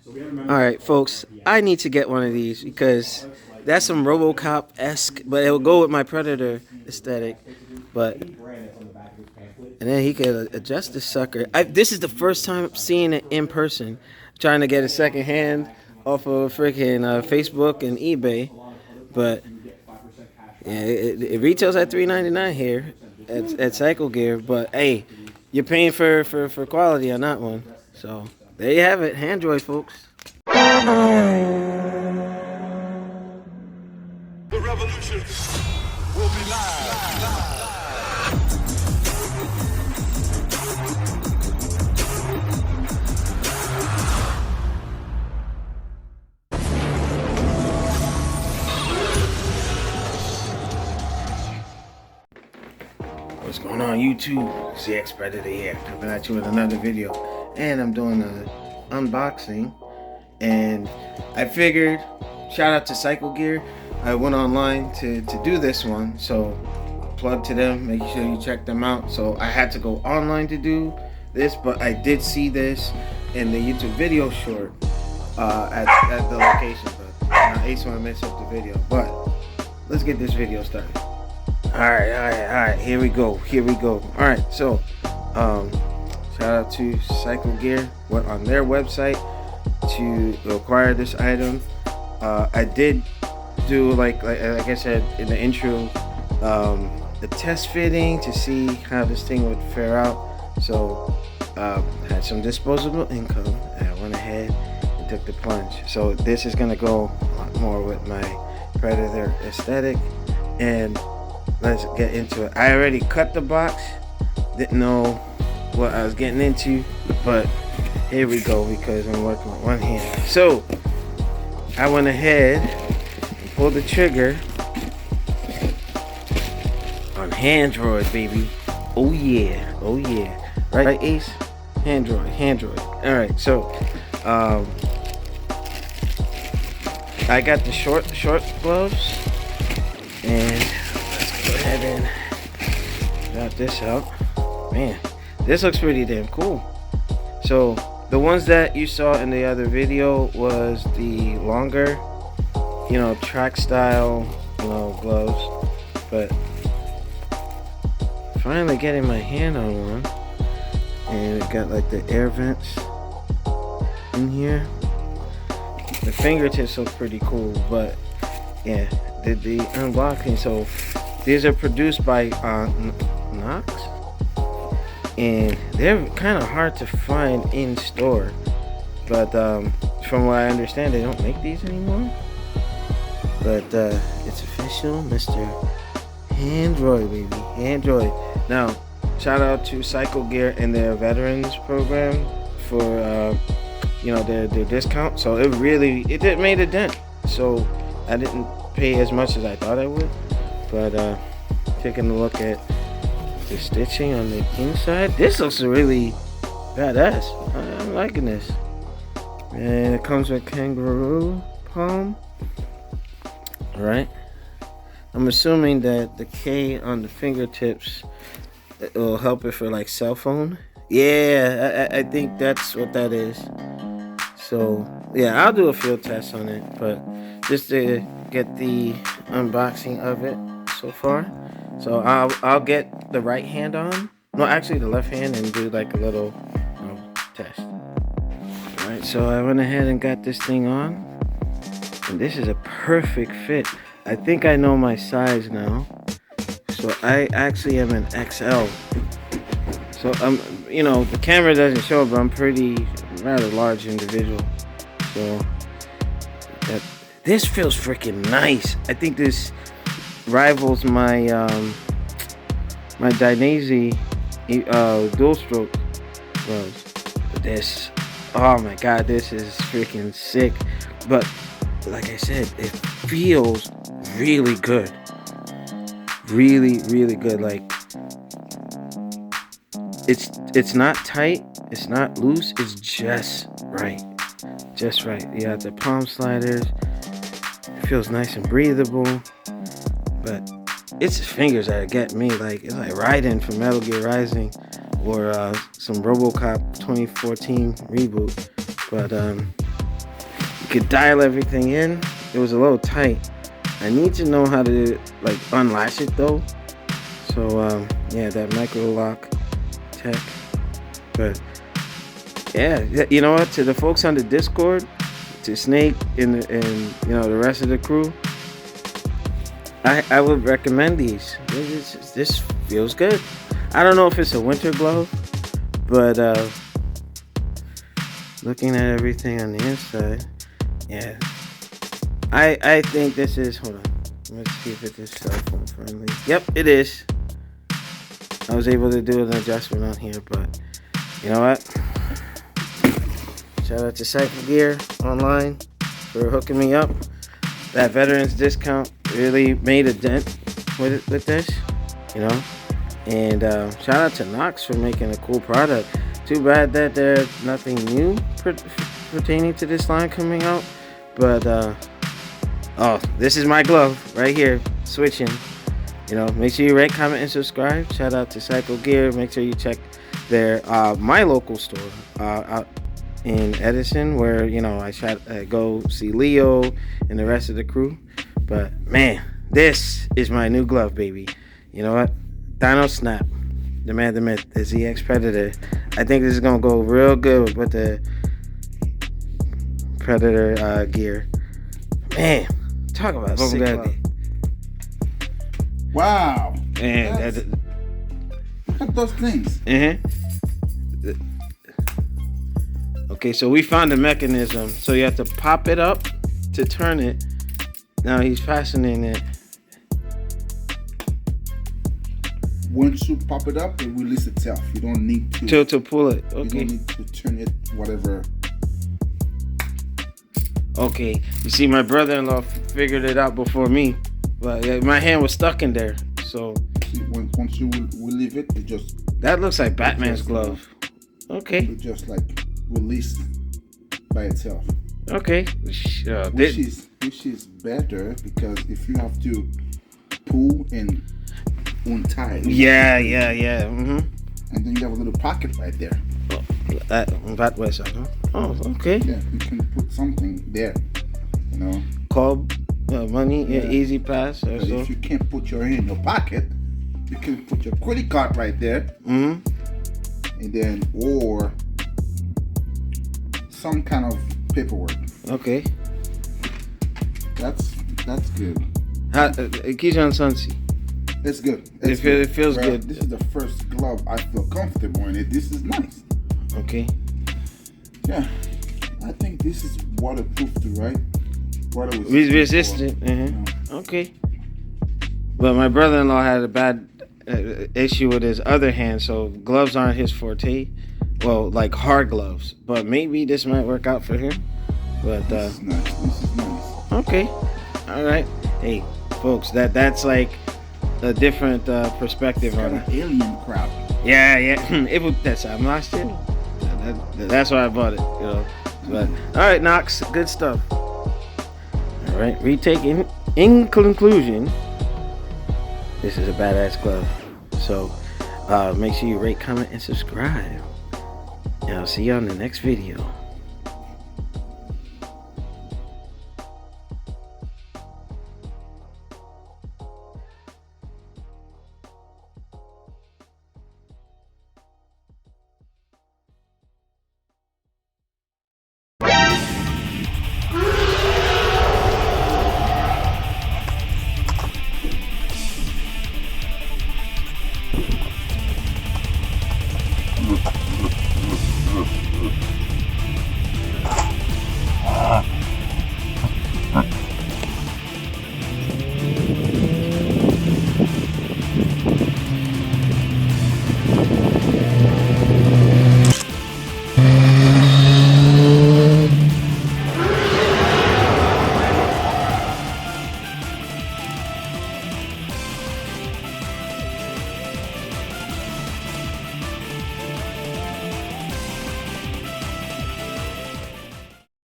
Alright, folks, I need to get one of these because that's some Robocop-esque, but it will go with my Predator aesthetic. But, and then he could adjust the sucker. This is the first time seeing it in person. Trying to get a second hand off of freaking Facebook and eBay. But, yeah, it retails at $3.99 here at Cyclegear. But, hey, you're paying for quality on that one. So, there you have it. Handroid, folks. The revolution will be live. What's going on, YouTube? CX Predator here, coming at you with another video. And I'm doing an unboxing. And I figured, shout out to Cyclegear. I went online to do this one, so plug to them, make sure you check them out. So I had to go online to do this, but I did see this in the YouTube video short at the location. But I just want to mess up the video. But let's get this video started. Alright, here we go. Alright, so shout out to Cyclegear. Went on their website to acquire this item. I did do like I said in the intro, the test fitting to see how this thing would fare out. So had some disposable income and I went ahead and took the plunge. So this is gonna go a lot more with my Predator aesthetic, and let's get into it. I already cut the box, didn't know what I was getting into, but here we go because I'm working with one hand. So I went ahead and pulled the trigger on Handroid, baby. Oh yeah. Right, Ace? Handroid. Alright, so I got the short gloves, and let's go ahead and drop this out. Man, this looks pretty damn cool. So the ones that you saw in the other video was the longer, track style, gloves. But finally getting my hand on one, and it got like the air vents in here. The fingertips look pretty cool, but yeah, did the unboxing. So these are produced by Knox, and they're kind of hard to find in store, but from what I understand, they don't make these anymore. But it's official, Mr. Handroid, baby. Handroid. Now, shout out to Cyclegear and their veterans program for their discount. So it made a dent. So I didn't pay as much as I thought I would, but taking a look at the stitching on the inside, this looks really badass. I'm liking this. And it comes with kangaroo palm. Alright, I'm assuming that the K on the fingertips will help it for like cell phone. Yeah, I think that's what that is. So yeah, I'll do a field test on it, but just to get the unboxing of it so far. So I'll get the right hand on, no, actually the left hand, and do like a little test. Alright, so I went ahead and got this thing on, and this is a perfect fit. I think I know my size now. So I actually am an XL. So the camera doesn't show, but I'm rather large individual. So this feels freaking nice. I think this rivals my my Dainese dual stroke gloves. This, oh my god, this is freaking sick. But like I said, it feels really good. Really good. Like it's not tight, it's not loose, it's just right. You got the palm sliders. It feels nice and breathable. But it's the fingers that get me. Like, it's like Raiden from Metal Gear Rising, or some RoboCop 2014 reboot. But could dial everything in. It was a little tight. I need to know how to like unlatch it though. So yeah, that micro lock tech. But yeah, you know what? To the folks on the Discord, to Snake and you know the rest of the crew, I would recommend these. This feels good. I don't know if it's a winter glove, but looking at everything on the inside, yeah, I think this is. Hold on, let's see if it is cell phone friendly. Yep, it is. I was able to do an adjustment on here, but you know what? Shout out to Cyclegear online for hooking me up. That veterans discount really made a dent with this, you know. And shout out to Knox for making a cool product. Too bad that there's nothing new pertaining to this line coming out. But oh, this is my glove right here, switching. You know, make sure you rate, comment, and subscribe. Shout out to Cyclegear. Make sure you check their my local store out in Edison, where you know I go see Leo and the rest of the crew. But man, this is my new glove, baby. You know what? Dino Snap, the man, the myth, the ZX Predator. I think this is gonna go real good with the Predator gear. Man, talk about sick glove. Wow. And look at those things. Okay, so we found the mechanism. So you have to pop it up to turn it. Now he's fastening it. Once you pop it up, it releases itself. You don't need to pull it. Okay. You don't need to turn it, whatever. Okay. You see, my brother-in-law figured it out before me, but my hand was stuck in there. So see, once you leave it, it just. That looks like Batman's glove. Okay. It just like release by itself. Okay. Which is better, because if you have to pull and untie. Yeah. Mm-hmm. And then you have a little pocket right there. That way side, huh? Oh, okay. Yeah, you can put something there. You know. Call money, yeah. Easy pass. Or so. If you can't put your hand in your pocket, you can put your credit card right there. Mm-hmm. And then, or some kind of paperwork. Okay. That's good. Kijan Sansi. It's good. It feels good. This is the first glove I feel comfortable in it. This is nice. Okay. Yeah. I think this is waterproof too, right? Water resistant. Okay. But my brother-in-law had a bad issue with his other hand, so gloves aren't his forte. Well, like hard gloves. But maybe this might work out for him. But this is nice. This is nice. Okay. All right. Hey, folks, that's like a different perspective on it. Alien crap. Yeah. It was that's I'm last year. That's why I bought it, you know. But all right, Knox, good stuff. All right, retaking. In conclusion, this is a badass glove. So make sure you rate, comment, and subscribe. And I'll see you on the next video.